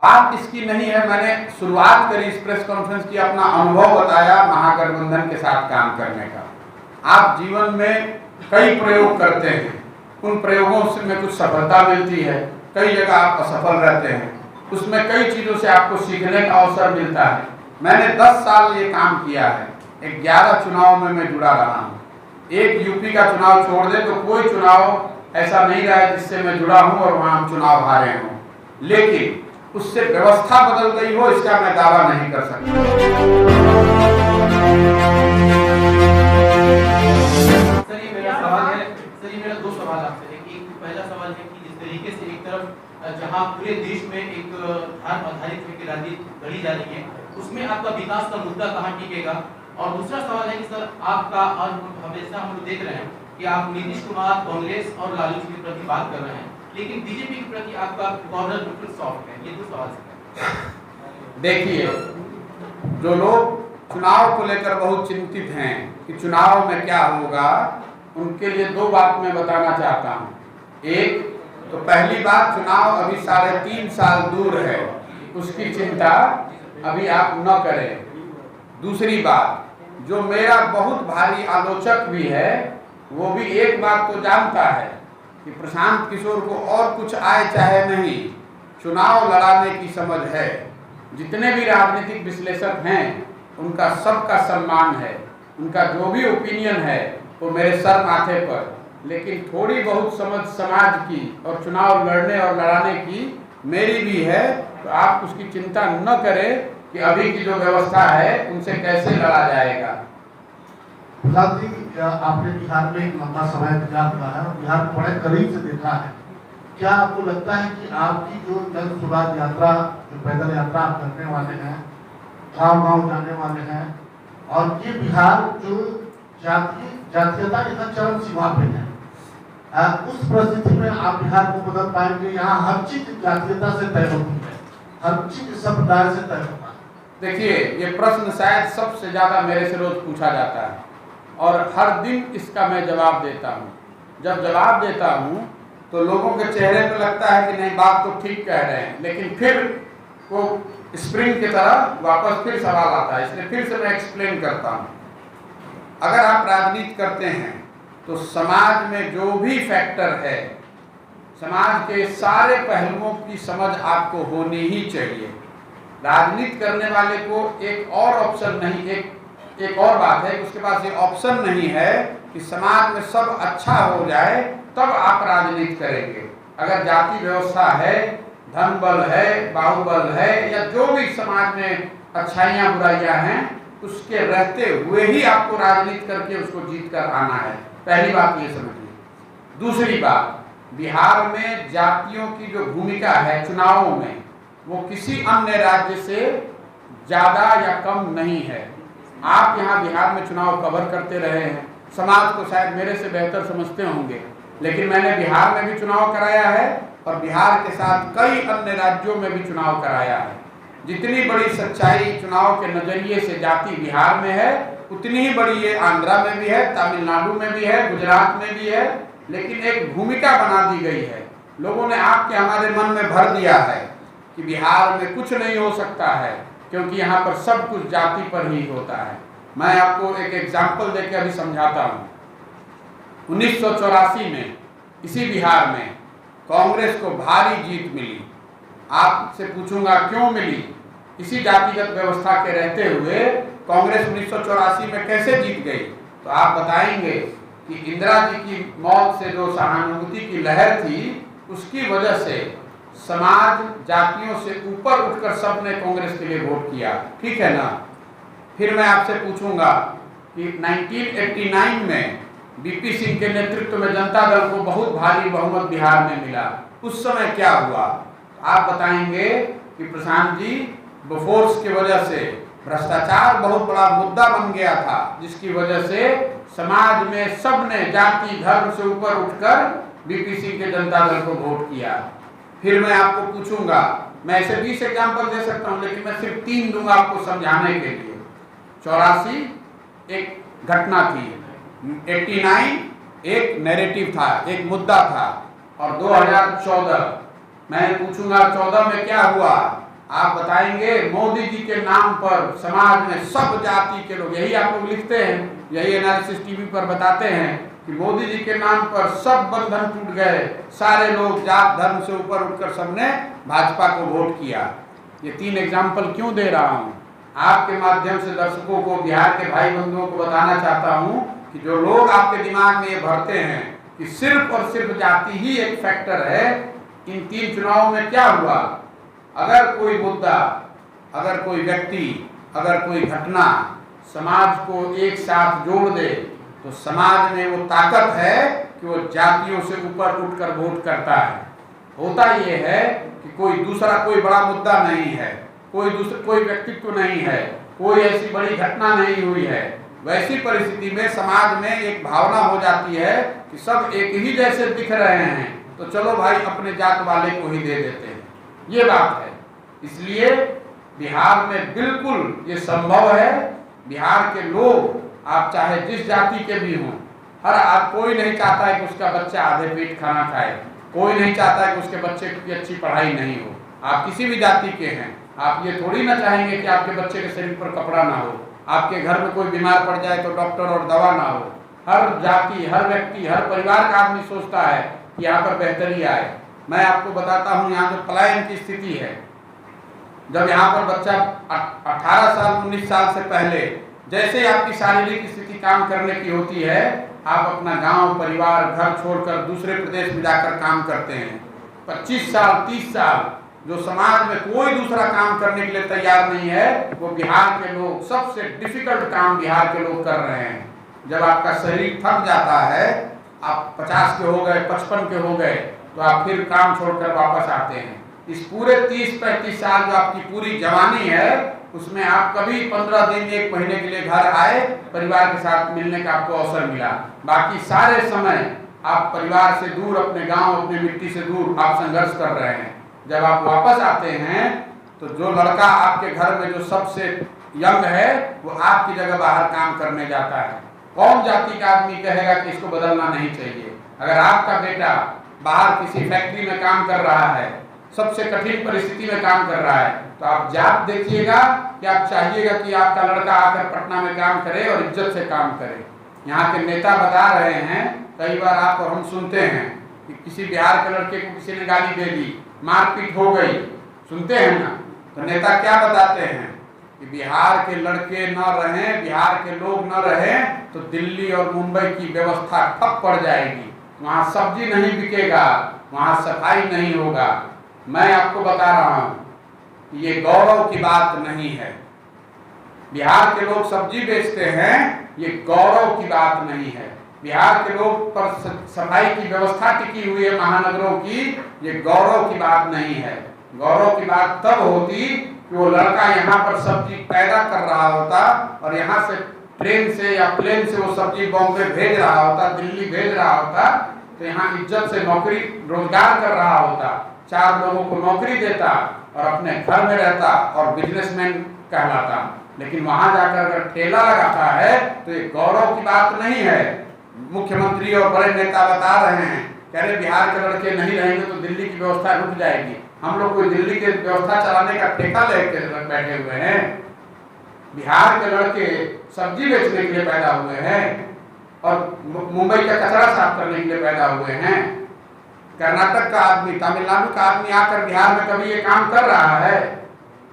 बात इसकी नहीं है, मैंने शुरुआत करी इस प्रेस कॉन्फ्रेंस की, अपना अनुभव बताया महागठबंधन के साथ काम करने का। आप जीवन में कई प्रयोग करते हैं, उन प्रयोगों से में कुछ सफलता मिलती है, कई जगह आप असफल रहते हैं, उसमें कई चीज़ों से आपको सीखने का अवसर मिलता है। मैंने 10 साल ये काम किया है, 11 चुनाव में मैं जुड़ा रहा हूँ। एक यूपी का चुनाव छोड़ दे तो कोई चुनाव ऐसा नहीं रहा है जिससे मैं जुड़ा हूँ और वहाँ हम चुनाव हारे हों, लेकिन उससे व्यवस्था बदल गई हो इसका मैं दावा नहीं कर सकता। मेरा दो सवाल आपसे है कि पहला सवाल है कि जिस तरीके से एक तरफ जहां पूरे देश में एक धर्म आधारित राजनीति गढ़ी जा रही है, उसमें आपका विकास का मुद्दा कहां टिकेगा? और दूसरा सवाल है कि सर आपका, और हमेशा हम लोग देख रहे हैं कि आप नीतीश कुमार, कांग्रेस और लालू जी के प्रति बात कर रहे हैं, लेकिन बीजेपी के प्रति आपका कॉर्नर बिल्कुल सॉफ्ट है। ये दो सवाल है। देखिए, जो लोग चुनाव को लेकर बहुत चिंतित हैं कि चुनाव में क्या होगा, उनके लिए दो बात मैं बताना चाहता हूँ। एक तो पहली बात, चुनाव अभी 3.5 साल दूर है, उसकी चिंता अभी आप न करें। दूसरी बात, जो मेरा बहुत भारी आलोचक भी है, वो भी एक बात तो जानता है कि प्रशांत किशोर को और कुछ आए चाहे नहीं, चुनाव लड़ाने की समझ है। जितने भी राजनीतिक विश्लेषक हैं उनका सबका सम्मान है, उनका जो भी ओपिनियन है वो मेरे सर माथे पर, लेकिन थोड़ी बहुत समझ समाज की और चुनाव लड़ने और लड़ाने की मेरी भी है। तो आप उसकी चिंता न करें कि अभी की जो व्यवस्था है उनसे कैसे लड़ा जाएगा। प्रसाद जी, आपने बिहार में एक लंबा समय गुजार हुआ है और बिहार को बड़े करीब से देखा है। क्या आपको लगता है कि आपकी जो जन सुराज यात्रा, जो पैदल यात्रा आप करने वाले हैं, गाँव-गाँव जाने वाले हैं, और ये बिहार जो जातीयता इतना चरम सीमा पे है, उस परिस्थिति में आप बिहार को बदल पाएंगे? यहाँ हर चीज जातीयता से तय होती है, हर चीज संप्रदाय से तय होता है। देखिए, ये प्रश्न शायद सबसे ज़्यादा मेरे से रोज पूछा जाता है और हर दिन इसका मैं जवाब देता हूँ। जब जवाब देता हूँ तो लोगों के चेहरे पर लगता है कि नहीं, बात तो ठीक कह रहे हैं, लेकिन फिर वो स्प्रिंग की तरह वापस फिर सवाल आता है, इसलिए फिर से मैं एक्सप्लेन करता हूँ। अगर आप राजनीति करते हैं तो समाज में जो भी फैक्टर है, समाज के सारे पहलुओं की समझ आपको होनी ही चाहिए। राजनीति करने वाले को एक और ऑप्शन नहीं, एक और बात है कि उसके पास ये ऑप्शन नहीं है कि समाज में सब अच्छा हो जाए तब आप राजनीति करेंगे। अगर जाति व्यवस्था है, धन बल है, बाहुबल है, या जो भी समाज में अच्छाइयाँ बुराइयाँ हैं, उसके रहते हुए ही आपको राजनीति करके उसको जीत कर आना है। पहली बात ये समझिए। दूसरी बात, बिहार में जातियों की जो भूमिका है चुनावों में, वो किसी अन्य राज्य से ज़्यादा या कम नहीं है। आप यहाँ बिहार में चुनाव कवर करते रहे हैं, समाज को शायद मेरे से बेहतर समझते होंगे, लेकिन मैंने बिहार में भी चुनाव कराया है और बिहार के साथ कई अन्य राज्यों में भी चुनाव कराया है। जितनी बड़ी सच्चाई चुनाव के नज़रिए से जाति बिहार में है, उतनी ही बड़ी ये आंध्रा में भी है, तमिलनाडु में भी है, गुजरात में भी है। लेकिन एक भूमिका बना दी गई है, लोगों ने आपके हमारे मन में भर दिया है कि बिहार में कुछ नहीं हो सकता है, क्योंकि यहाँ पर सब कुछ जाति पर ही होता है। मैं आपको एक एग्जाम्पल देकर अभी समझाता हूँ। 1984 में इसी बिहार में कांग्रेस को भारी जीत मिली। आपसे पूछूंगा क्यों मिली? इसी जातिगत व्यवस्था के रहते हुए कांग्रेस 1984 में कैसे जीत गई? तो आप बताएंगे कि इंदिरा जी की मौत से जो सहानुभूति की लहर थी, उसकी वजह से समाज जातियों से ऊपर उठकर सबने कांग्रेस के लिए वोट किया, ठीक है ना? फिर मैं आपसे पूछूंगा कि 1989 में बीपी सिंह के नेतृत्व में जनता दल को बहुत भारी बहुमत बिहार में मिला। उस समय क्या हुआ? आप बताएंगे कि प्रशांत जी, बोफोर्स की वजह से भ्रष्टाचार बहुत बड़ा मुद्दा बन गया था, जिसकी वजह से समाज में सबने जाति धर्म से ऊपर उठकर बीपी सिंह के जनता दल को वोट किया। फिर मैं आपको पूछूंगा, मैं ऐसे 20 एग्जाम्पल दे सकता हूं, लेकिन मैं सिर्फ 3 दूंगा आपको समझाने के लिए। 84 एक घटना थी, 89 एक नैरेटिव था, एक मुद्दा था, और 2014 मैं पूछूंगा 14 में क्या हुआ? आप बताएंगे मोदी जी के नाम पर समाज में सब जाति के लोग, यही आप लोग लिखते हैं, यही एनालिसिस टीवी पर बताते हैं कि मोदी जी के नाम पर सब बंधन टूट गए, सारे लोग जात धर्म से ऊपर उठकर सबने भाजपा को वोट किया। ये 3 एग्जाम्पल क्यों दे रहा हूँ? आपके माध्यम से दर्शकों को, बिहार के भाई बंधुओं को बताना चाहता हूँ कि जो लोग आपके दिमाग में ये भरते हैं कि सिर्फ और सिर्फ जाति ही एक फैक्टर है, इन 3 चुनावों में क्या हुआ? अगर कोई मुद्दा, अगर कोई व्यक्ति, अगर कोई घटना समाज को एक साथ जोड़ दे तो समाज में वो ताकत है कि वो जातियों से ऊपर उठकर वोट करता है। होता ये है कि कोई दूसरा कोई बड़ा मुद्दा नहीं है, कोई व्यक्तित्व नहीं है, कोई ऐसी बड़ी घटना नहीं हुई है, वैसी परिस्थिति में समाज में एक भावना हो जाती है कि सब एक ही जैसे दिख रहे हैं, तो चलो भाई अपने जात वाले को ही दे देते हैं। ये बात है। इसलिए बिहार में बिल्कुल ये संभव है। बिहार के लोग, आप चाहे जिस जाति के भी हों, कोई नहीं चाहता है कि उसका बच्चा आधे पेट खाना खाए, कोई नहीं चाहता है कि उसके बच्चे की अच्छी पढ़ाई नहीं हो। आप किसी भी जाति के हैं, आप ये थोड़ी ना चाहेंगे कि आपके बच्चे के शरीर पर कपड़ा ना हो, आपके घर में कोई बीमार पड़ जाए तो डॉक्टर और दवा ना हो। हर जाति, हर व्यक्ति, हर परिवार का आदमी सोचता है कि यहाँ पर बेहतरी आए। मैं आपको बताता हूँ, यहाँ जो पलायन की स्थिति है, जब यहाँ पर बच्चा 18 साल 19 साल से पहले जैसे आपकी शारीरिक स्थिति काम करने की होती है, आप अपना गांव, परिवार, घर छोड़कर दूसरे प्रदेश में जाकर काम करते हैं। 25 साल 30 साल जो समाज में कोई दूसरा काम करने के लिए तैयार नहीं है, वो बिहार के लोग, सबसे डिफिकल्ट काम बिहार के लोग कर रहे हैं। जब आपका शरीर थक जाता है, आप 50 के हो गए, 55 के हो गए, तो आप फिर काम छोड़कर वापस आते हैं। इस पूरे 30-35 साल जो आपकी पूरी जवानी है, उसमें आप कभी 15 दिन 1 महीने के लिए घर आए, परिवार के साथ मिलने का आपको अवसर मिला। बाकी सारे समय आप परिवार से दूर, अपने गांव, अपनी मिट्टी से दूर आप संघर्ष कर रहे हैं। जब आप वापस आते हैं तो जो लड़का आपके घर में जो सबसे यंग है, वो आपकी जगह बाहर काम करने जाता है। कौन जाति का आदमी कहेगा कि इसको बदलना नहीं चाहिए? अगर आपका बेटा बाहर किसी फैक्ट्री में काम कर रहा है, सबसे कठिन परिस्थिति में काम कर रहा है, तो आप जात देखिएगा कि आप चाहिएगा कि आपका लड़का आकर पटना में काम करे और इज्जत से काम करे। यहाँ के नेता बता रहे हैं, कई बार आप और हम सुनते हैं कि किसी बिहार के लड़के को किसी ने गाली दे दी, मारपीट हो गई, सुनते हैं ना? तो नेता क्या बताते हैं कि बिहार के लड़के न रहें, बिहार के लोग न रहें तो दिल्ली और मुंबई की व्यवस्था ठप पड़ जाएगी, वहाँ सब्जी नहीं बिकेगा, वहाँ सफाई नहीं होगा। मैं आपको बता रहा हूँ ये गौरव की बात नहीं है। बिहार के लोग सब्जी बेचते हैं, ये गौरव की बात नहीं है। बिहार के लोग पर सफाई की व्यवस्था टिकी हुई है महानगरों की, ये गौरव की बात नहीं है। गौरव की बात तब होती कि वो लड़का यहाँ पर सब्जी पैदा कर रहा होता और यहाँ से ट्रेन से या प्लेन से वो सब्जी बॉम्बे भेज रहा होता, दिल्ली भेज रहा होता, तो यहाँ इज्जत से नौकरी रोजगार कर रहा होता, 4 लोगों को नौकरी देता और अपने घर में रहता और बिजनेसमैन कहलाता। लेकिन वहां जाकर अगर ठेला लगाता है तो ये गौरव की बात नहीं है। मुख्यमंत्री और बड़े नेता बता रहे हैं, कह रहे बिहार के लड़के नहीं रहेंगे तो दिल्ली की व्यवस्था रुक जाएगी। हम लोग कोई दिल्ली की व्यवस्था चलाने का ठेका लेकर बैठे हुए हैं? बिहार के लड़के सब्जी बेचने के लिए पैदा हुए हैं और मुंबई का कचरा साफ करने के लिए पैदा हुए हैं। कर्नाटक का आदमी, तमिलनाडु का आदमी आकर बिहार में कभी ये काम कर रहा है?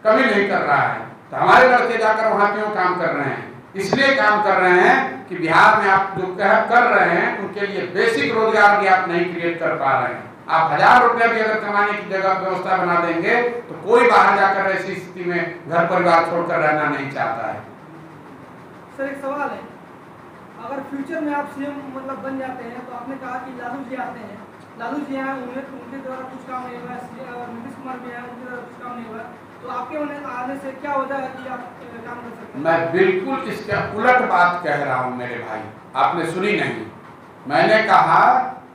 कभी नहीं कर रहा है। तो हमारे लड़के जाकर वहां क्यों काम कर रहे हैं? इसलिए काम कर रहे हैं कि बिहार में आप जो कर रहे हैं उनके लिए बेसिक रोजगार भी आप नहीं क्रिएट कर पा रहे हैं। आप 1000 रुपया भी अगर कमाने की जगह व्यवस्था बना देंगे तो कोई बाहर जाकर ऐसी स्थिति में घर परिवार छोड़कर रहना नहीं चाहता है। सर एक सवाल है, अगर फ्यूचर में आप सीएम मतलब बन जाते हैं तो आपने कहा कि लालू जी आते हैं, लालू जी आए, उनके द्वारा कुछ काम नहीं हुआ, नीतीश कुमार भी आए, उनके द्वारा कुछ काम नहीं हुआ, तो आपके आने से क्या वजह है कि आप काम कर सकते हैं? मैं बिल्कुल इसका उलट बात कह रहा हूं मेरे भाई, आपने सुनी नहीं। मैंने कहा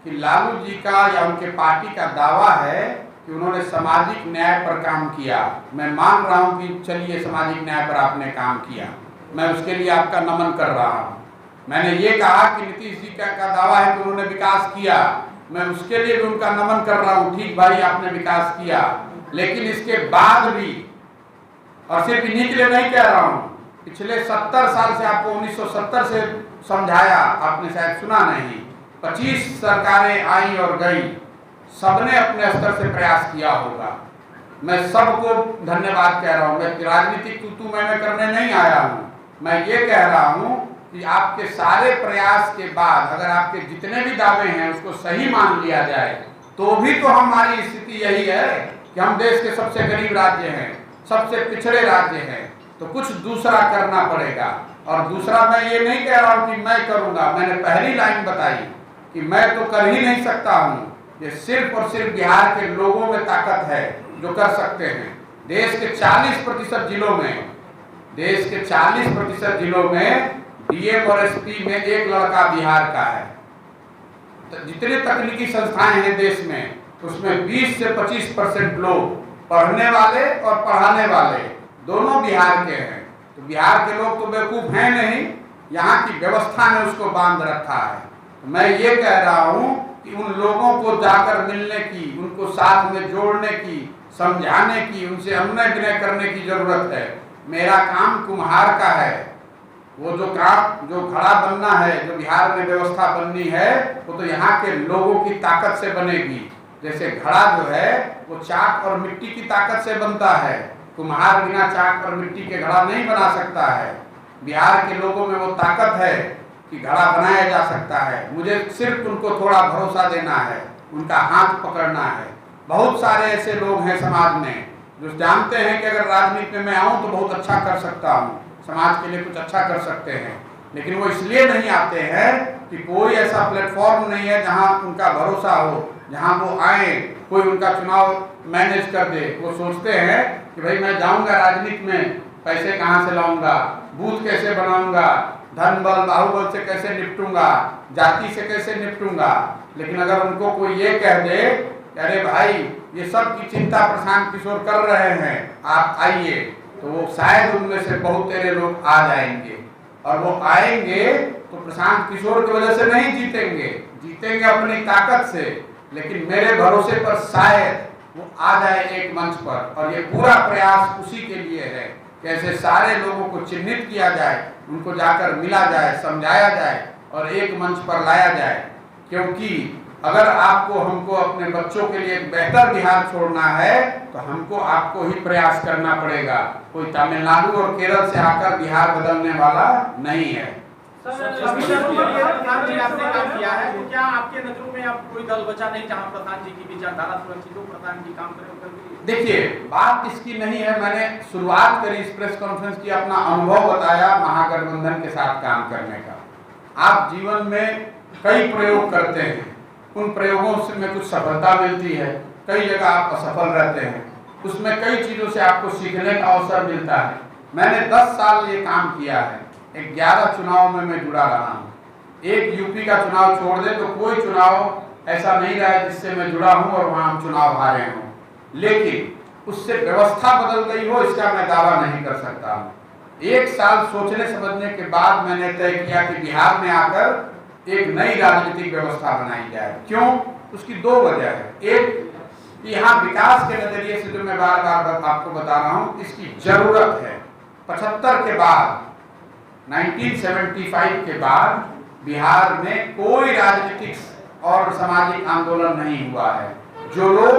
कि लालू जी का या उनके पार्टी का दावा है कि उन्होंने सामाजिक न्याय पर काम किया। मैं मान रहा हूं कि चलिए सामाजिक न्याय पर आपने काम किया, मैं उसके लिए आपका नमन कर रहा हूं। मैंने ये कहा कि नीतीश जी का दावा है कि उन्होंने विकास किया, मैं उसके लिए भी उनका नमन कर रहा हूँ। ठीक भाई, आपने विकास किया, लेकिन इसके बाद भी, और सिर्फ इन्हीं के लिए नहीं कह रहा हूं, पिछले 70 साल से आपको 1970 से समझाया, आपने शायद सुना नहीं, 25 सरकारें आई और गई, सबने अपने स्तर से प्रयास किया होगा। मैं सबको धन्यवाद कह रहा हूं। मैं राजनीतिक तू मैं करने नहीं आया हूं। मैं ये कह रहा हूं कि आपके सारे प्रयास के बाद अगर आपके जितने भी दावे हैं उसको सही मान लिया जाए, तो भी तो हमारी स्थिति यही है कि हम देश के सबसे गरीब राज्य हैं, सबसे पिछड़े राज्य हैं, तो कुछ दूसरा करना पड़ेगा। और दूसरा मैं ये नहीं कह रहा हूं कि मैं करूंगा, मैंने पहली लाइन बताई कि मैं तो कर ही नहीं सकता हूं। ये सिर्फ और सिर्फ बिहार के लोगों में ताकत है जो कर सकते हैं। देश के 40% जिलों में, देश के 40% जिलों में डीएम और एसपी में एक लड़का बिहार का है। तो जितने तकनीकी संस्थाएं हैं देश में, उसमें 20 से 25% लोग पढ़ने वाले और पढ़ाने वाले दोनों बिहार के हैं। तो बिहार के लोग तो बेवकूफ हैं नहीं, यहाँ की व्यवस्था ने उसको बांध रखा है। तो मैं ये कह रहा हूँ कि उन लोगों को जाकर मिलने की, उनको साथ में जोड़ने की, समझाने की, उनसे अनुनय विनय करने की जरूरत है। मेरा काम कुम्हार का है। वो जो काम, जो घड़ा बनना है, जो बिहार में व्यवस्था बननी है, वो तो यहाँ के लोगों की ताकत से बनेगी। जैसे घड़ा जो है वो चाक और मिट्टी की ताकत से बनता है, कुम्हार बिना चाक और मिट्टी के घड़ा नहीं बना सकता है। बिहार के लोगों में वो ताकत है कि घड़ा बनाया जा सकता है। मुझे सिर्फ उनको थोड़ा भरोसा देना है, उनका हाथ पकड़ना है। बहुत सारे ऐसे लोग हैं समाज में जो जानते हैं कि अगर राजनीति में मैं आऊँ तो बहुत अच्छा कर सकता हूँ, समाज के लिए कुछ अच्छा कर सकते हैं, लेकिन वो इसलिए नहीं आते हैं कि कोई ऐसा प्लेटफॉर्म नहीं है जहाँ उनका भरोसा हो, जहाँ वो आए, कोई उनका चुनाव मैनेज कर दे। वो सोचते हैं कि भाई मैं जाऊँगा राजनीति में, पैसे कहाँ से लाऊंगा, बूथ कैसे बनाऊंगा, धन बल बाहुबल से कैसे निपटूंगा, जाति से कैसे निपटूंगा। लेकिन अगर उनको कोई ये कह दे अरे भाई ये सब की चिंता प्रशांत किशोर कर रहे हैं, आप आइए, तो वो शायद उनमें से बहुत तेरे लोग आ जाएंगे। और वो आएंगे तो प्रशांत किशोर की वजह से नहीं जीतेंगे, जीतेंगे अपनी ताकत से, लेकिन मेरे भरोसे पर शायद वो आ जाए एक मंच पर। और ये पूरा प्रयास उसी के लिए है कि ऐसे सारे लोगों को चिन्हित किया जाए, उनको जाकर मिला जाए, समझाया जाए और एक मंच पर लाया जाए। क्योंकि अगर आपको हमको अपने बच्चों के लिए एक बेहतर बिहार छोड़ना है तो हमको आपको ही प्रयास करना पड़ेगा। कोई तमिलनाडु और केरल से आकर बिहार बदलने वाला नहीं है। आपने काम किया है, तो क्या आपके नजरों में अब कोई दल बचा नहीं जहां प्रधान जी की विचारधारा सुरक्षित हो, प्रधान जी काम करें? देखिए, बात इसकी नहीं है। मैंने शुरुआत करी इस प्रेस कॉन्फ्रेंस की, अपना अनुभव बताया महागठबंधन के साथ काम करने का। आप जीवन में कई प्रयोग करते हैं, उन प्रयोगों से में कुछ सफलता मिलती है, कई जगह आप असफल रहते हैं, उसमें कई चीज़ों से आपको सीखने का अवसर मिलता है। मैंने 10 साल ये काम किया है, 11 चुनाव में मैं जुड़ा रहा हूँ। एक यूपी का चुनाव छोड़ दे तो कोई चुनाव ऐसा नहीं रहा है जिससे मैं जुड़ा हूँ और वहाँ हम चुनाव हारे हों, लेकिन उससे व्यवस्था बदल गई हो इसका मैं दावा नहीं कर सकता हूँ। 1 साल सोचने समझने के बाद मैंने तय किया कि बिहार में आकर एक नई राजनीतिक व्यवस्था बनाई जाए। क्यों? उसकी 2 वजह है। एक, यहाँ विकास के नजरिए से जो मैं बार बार आपको बता रहा हूँ, इसकी जरूरत है। 75 के बाद, 1975 के बाद बिहार में कोई राजनीतिक और सामाजिक आंदोलन नहीं हुआ है। जो लोग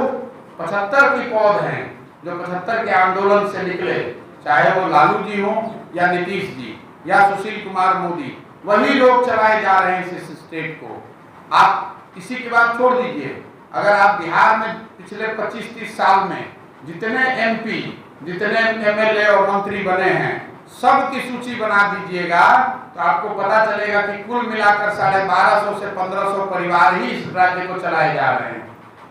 75 की पौध हैं, जो 75 के आंदोलन से निकले, चाहे वो लालू जी हो या नीतीश जी या सुशील कुमार मोदी, वही लोग चलाए जा रहे हैं इस स्टेट को। आप इसी के बाद छोड़ दीजिए, अगर आप बिहार में पिछले 25-30 साल में जितने एमपी, जितने एमएलए और मंत्री बने हैं, सब की सूची बना दीजिएगा तो आपको पता चलेगा कि कुल मिलाकर 1250 से 1500 परिवार ही इस राज्य को चलाए जा रहे हैं।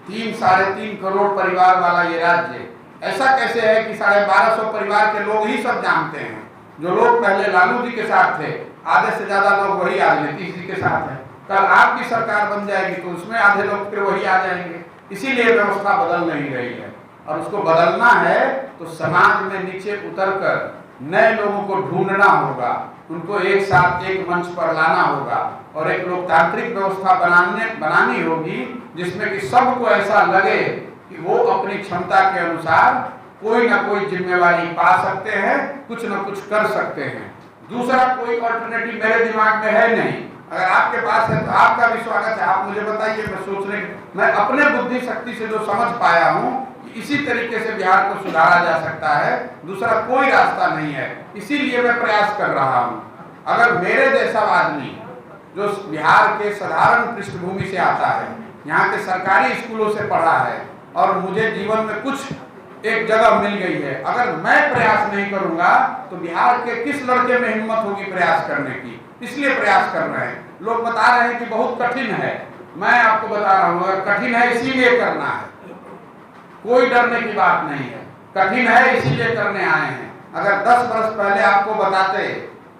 3-3.5 करोड़ परिवार वाला ये राज्य, ऐसा कैसे है कि 1250 परिवार के लोग ही सब जानते हैं? जो लोग पहले लालू जी के साथ थे, आधे से ज्यादा लोग वही आज नीतीश जी के साथ हैं। कल आपकी सरकार बन जाएगी तो उसमें आधे लोग फिर वही आ जाएंगे। इसीलिए व्यवस्था बदल नहीं रही है, और उसको बदलना है तो समाज में नीचे उतरकर नए लोगों को ढूंढना होगा, उनको एक साथ एक मंच पर लाना होगा और एक लोकतांत्रिक व्यवस्था बनानी होगी जिसमें कि सबको ऐसा लगे कि वो अपनी क्षमता के अनुसार कोई ना कोई जिम्मेवारी पा सकते हैं, कुछ ना कुछ कर सकते हैं। दूसरा कोई ऑल्टरनेटिव मेरे दिमाग में है नहीं। अगर आपके पास है तो आपका भी स्वागत है, आप मुझे बताइए। मैं अपने बुद्धि शक्ति से जो समझ पाया हूँ कि इसी तरीके से बिहार को सुधारा जा सकता है, दूसरा कोई रास्ता नहीं है, इसीलिए मैं प्रयास कर रहा हूँ। अगर मेरे जैसा आदमी जो बिहार के साधारण पृष्ठभूमि से आता है, यहाँ के सरकारी स्कूलों से पढ़ा है और मुझे जीवन में कुछ एक जगह मिल गई है, अगर मैं प्रयास नहीं करूंगा तो बिहार के किस लड़के में हिम्मत होगी प्रयास करने की? इसलिए प्रयास कर रहे हैं। लोग बता रहे हैं कि बहुत कठिन है, मैं आपको बता रहा हूँ अगर कठिन है इसीलिए करना है, कोई डरने की बात नहीं है। कठिन है इसीलिए करने आए हैं। अगर 10 वर्ष पहले आपको बताते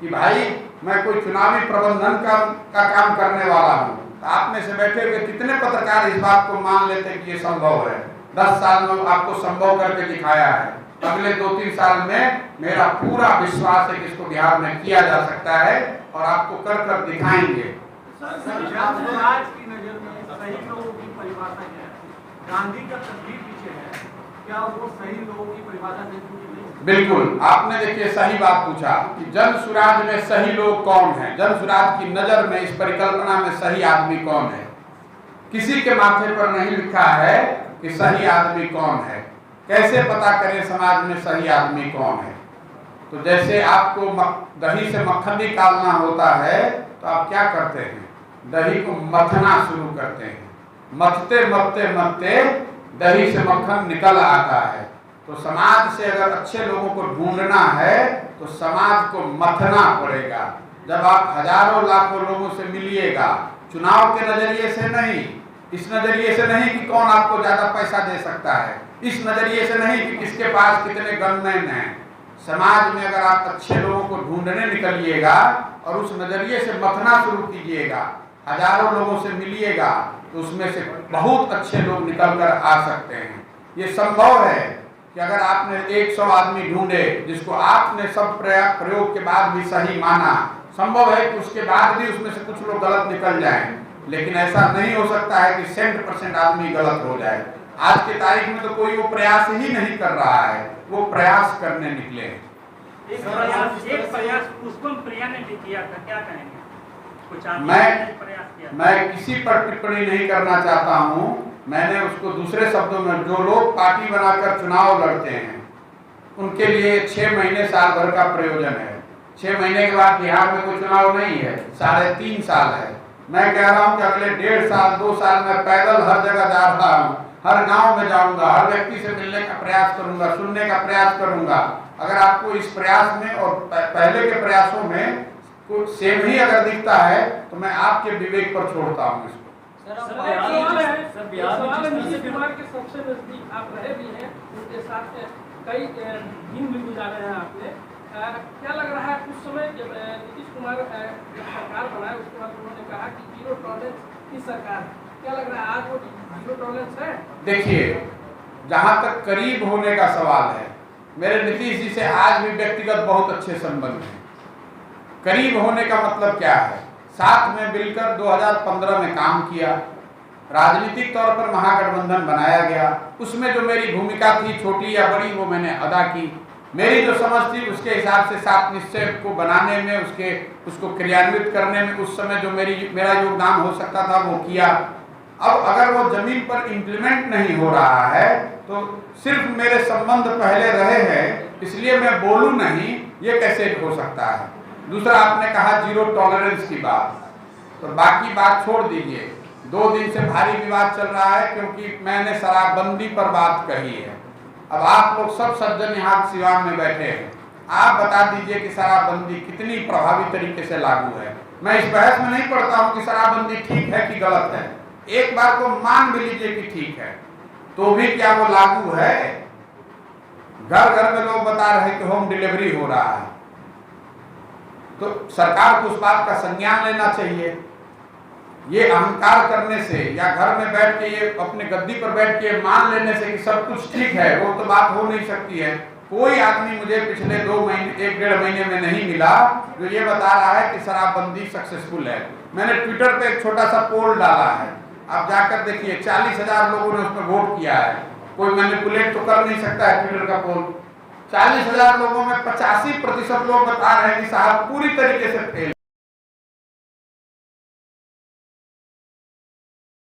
कि भाई मैं कोई चुनावी प्रबंधन का काम करने वाला हूँ, तो आप में से बैठे हुए कितने पत्रकार इस बात को मान लेते कि ये संभव है? 10 साल में आपको संभव करके दिखाया है। अगले 2-3 साल में मेरा पूरा विश्वास है कि इसको बिहार में किया जा सकता है और आपको कर कर दिखाएंगे। समाज की नजर में सही लोगों की परिभाषा क्या है? गांधी का तस्वीर पीछे है, क्या वो सही लोगों की परिभाषा से जुड़ी नहीं? बिल्कुल, आपने देखिए सही बात पूछा कि जन सुराज में सही लोग कौन है। जन सुराज की नजर में, इस परिकल्पना में सही आदमी कौन है? किसी के माथे पर नहीं लिखा है कि सही आदमी कौन है। कैसे पता करें समाज में सही आदमी कौन है? तो जैसे आपको दही से मक्खन निकालना होता है तो आप क्या करते हैं? दही को मथना शुरू करते हैं, मथते मथते मथते दही से मक्खन निकल आता है। तो समाज से अगर अच्छे लोगों को ढूंढना है तो समाज को मथना पड़ेगा। जब आप हजारों लाखों लोगों से मिलिएगा, चुनाव के नजरिए से नहीं, इस नजरिए से नहीं कि कौन आपको ज्यादा पैसा दे सकता है, इस नजरिए से नहीं कि किसके पास कितने गनमैन हैं। समाज में अगर आप अच्छे लोगों को ढूंढने निकलिएगा और उस नजरिए से मथना शुरू कीजिएगा, हजारों लोगों से मिलिएगा, तो उसमें से बहुत अच्छे लोग निकल कर आ सकते हैं। ये संभव है कि अगर आपने 100 आदमी ढूंढे जिसको आपने सब प्रयोग के बाद भी सही माना, संभव है कि उसके बाद भी उसमें से कुछ लोग गलत निकल जाएं, लेकिन ऐसा नहीं हो सकता है कि 100% आदमी गलत हो जाए। आज की तारीख में तो कोई वो प्रयास ही नहीं कर रहा है, वो प्रयास करने निकले हैं। एक प्रयास पुष्पम प्रिया ने भी किया था, क्या कहेंगे? कुछ मैं किसी पर टिप्पणी नहीं करना चाहता हूँ। मैंने उसको दूसरे शब्दों में, जो लोग पार्टी बनाकर चुनाव लड़ते हैं उनके लिए 6 महीने साल भर का प्रयोजन है। 6 महीने के बाद बिहार में कोई चुनाव नहीं है, 3.5 साल है। मैं कह रहा हूँ कि अगले 1.5 साल 2 साल में पैदल हर जगह जा रहा हूँ, हर गांव में जाऊंगा, हर व्यक्ति से मिलने का प्रयास करूंगा, सुनने का प्रयास करूंगा। अगर आपको इस प्रयास में और पहले के प्रयासों में कुछ सेम ही अगर दिखता है तो मैं आपके विवेक पर छोड़ता हूँ इसको। नीतीश कुमार के सबसे नजदीक आप रहे भी हैं, उनके साथ कई दिन भी गुजारे हैं आपने। क्या लग रहा है उस समय जब नीतीश कुमार जब सरकार बनाए उसके बाद उन्होंने कहा कि 0 टॉलरेंस की सरकार, क्या लग रहा है आज वो 0 टॉलरेंस है? देखिए, जहाँ तक करीब होने का सवाल है, मेरे नीतीश जी से आज भी व्यक्तिगत बहुत अच्छे संबंध हैं। करीब होने का मतलब क्या है? साथ में मिलकर 2015 में काम किया, राजनीतिक तौर पर महागठबंधन बनाया गया, उसमें जो मेरी भूमिका थी छोटी या बड़ी वो मैंने अदा की। मेरी जो समझ थी उसके हिसाब से 7 निश्चय को बनाने में, उसको क्रियान्वित करने में उस समय जो मेरा योगदान हो सकता था वो किया। अब अगर वो जमीन पर इम्प्लीमेंट नहीं हो रहा है तो सिर्फ मेरे संबंध पहले रहे हैं इसलिए मैं बोलूं नहीं, ये कैसे हो सकता है? दूसरा, आपने कहा 0 टॉलरेंस की बात, तो बाकी बात छोड़ दीजिए। 2 दिन से भारी विवाद चल रहा है क्योंकि मैंने शराबबंदी पर बात कही है। अब आप लोग सब सज्जन यहाँ सिवान में बैठे हैं, आप बता दीजिए कि शराबबंदी कितनी प्रभावी तरीके से लागू है। मैं इस बहस में नहीं पढ़ता हूँ कि शराबबंदी ठीक है कि गलत है। एक बार को मान भी लीजिए कि ठीक है, तो भी क्या वो लागू है? घर घर में लोग बता रहे हैं कि होम डिलीवरी हो रहा है, तो सरकार को उस बात का संज्ञान लेना चाहिए। ये अहंकार करने से या घर में बैठ के ये अपने गद्दी पर बैठ के मान लेने से कि सब कुछ ठीक है, वो तो बात हो नहीं सकती है। कोई आदमी मुझे पिछले 2 महीने 1-1.5 महीने में नहीं मिला जो ये बता रहा है कि शराबबंदी सक्सेसफुल है। मैंने ट्विटर पे एक छोटा सा पोल डाला है, आप जाकर देखिए, 40,000 लोगों ने उसमें वोट किया है कोई मैनिपुलेट तो कर नहीं सकता है ट्विटर का पोल। 40,000 लोगों में 85% लोग बता रहे हैं कि साहब पूरी तरीके से फेल।